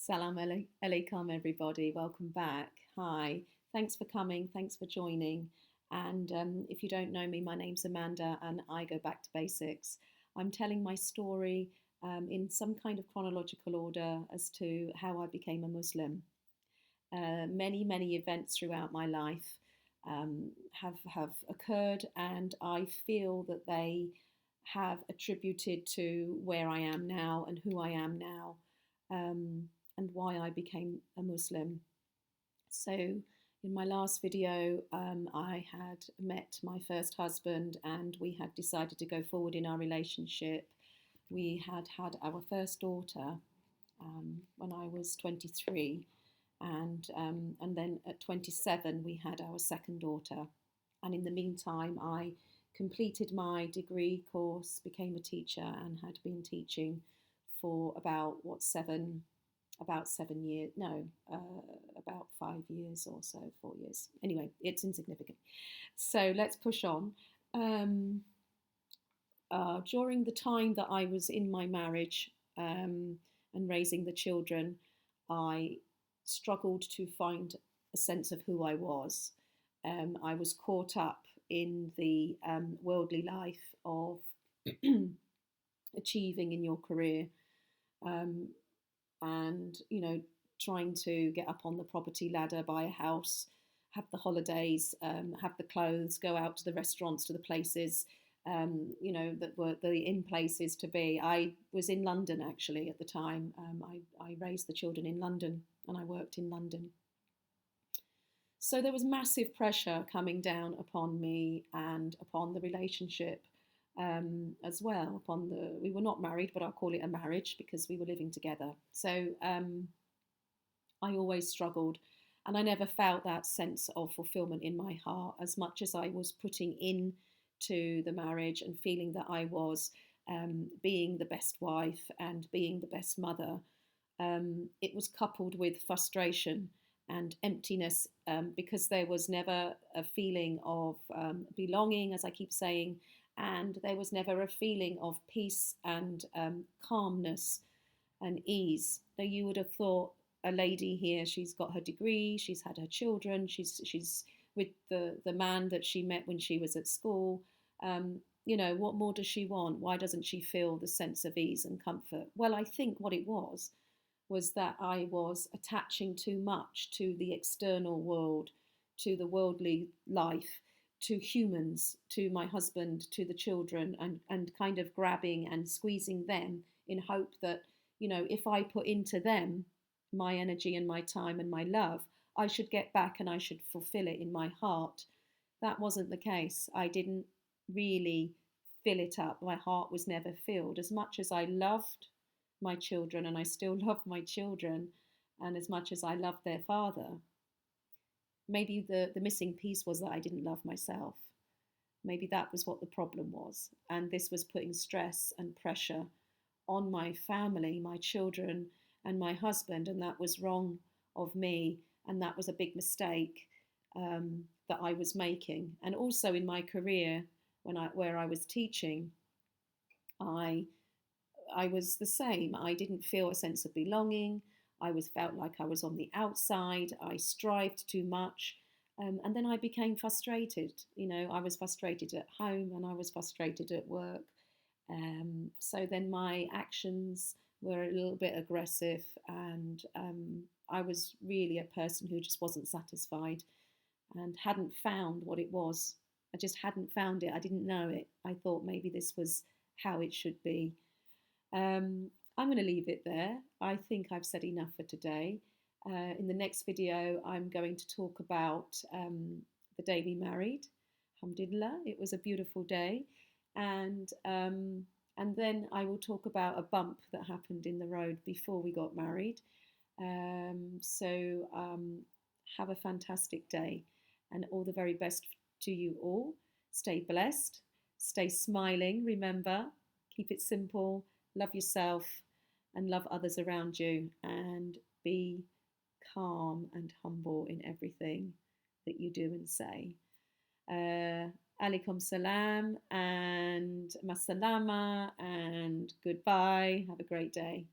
Alaikum, everybody. Welcome back. Hi. Thanks for coming. Thanks for joining. And if you don't know me, my name's Amanda, and I go back to basics. I'm telling my story in some kind of chronological order as to how I became a Muslim. Many events throughout my life have occurred, and I feel that they have attributed to where I am now and who I am now, um, and why I became a Muslim. So, in my last video, I had met my first husband, and we had decided to go forward in our relationship. We had had our first daughter when I was 23, and then at 27 we had our second daughter. And in the meantime, I completed my degree course, became a teacher, and had been teaching for about 7 years, no, about 5 years or so, 4 years. Anyway, it's insignificant. So let's push on. During the time that I was in my marriage and raising the children, I struggled to find a sense of who I was. I was caught up in the worldly life of achieving in your career, and trying to get up on the property ladder, buy a house, have the holidays, have the clothes, go out to the restaurants, to the places that were the in places to be. I was in London actually at the time. I raised the children in London, and I worked in London. So there was massive pressure coming down upon me and upon the relationship as well. We were not married, but I'll call it a marriage because we were living together. So I always struggled, and I never felt that sense of fulfillment in my heart as much as I was putting in to the marriage and feeling that I was being the best wife and being the best mother. It was coupled with frustration and emptiness, because there was never a feeling of belonging, as I keep saying, and there was never a feeling of peace and calmness and ease. Now, you would have thought, a lady here, she's got her degree, she's had her children, she's with the man that she met when she was at school. What more does she want? Why doesn't she feel the sense of ease and comfort? Well, I think what it was that I was attaching too much to the external world, to the worldly life, to humans, to my husband, to the children, and kind of grabbing and squeezing them in hope that, if I put into them my energy and my time and my love, I should get back and I should fulfill it in my heart. That wasn't the case. I didn't really fill it up. My heart was never filled. As much as I loved my children, and I still love my children, and as much as I loved their father, maybe the missing piece was that I didn't love myself. Maybe that was what the problem was. And this was putting stress and pressure on my family, my children, and my husband. And that was wrong of me. And that was a big mistake that I was making. And also in my career, where I was teaching, I was the same. I didn't feel a sense of belonging. Felt like I was on the outside. I strived too much. And then I became frustrated. I was frustrated at home and I was frustrated at work. So then my actions were a little bit aggressive, and I was really a person who just wasn't satisfied and hadn't found what it was. I just hadn't found it. I didn't know it. I thought maybe this was how it should be. I'm going to leave it there. I think I've said enough for today. In the next video, I'm going to talk about the day we married. Alhamdulillah, it was a beautiful day. And then I will talk about a bump that happened in the road before we got married. Have a fantastic day, and all the very best to you all. Stay blessed, stay smiling, remember, keep it simple, love yourself and love others around you, and be calm and humble in everything that you do and say. Alaikum salam and masalama and goodbye. Have a great day.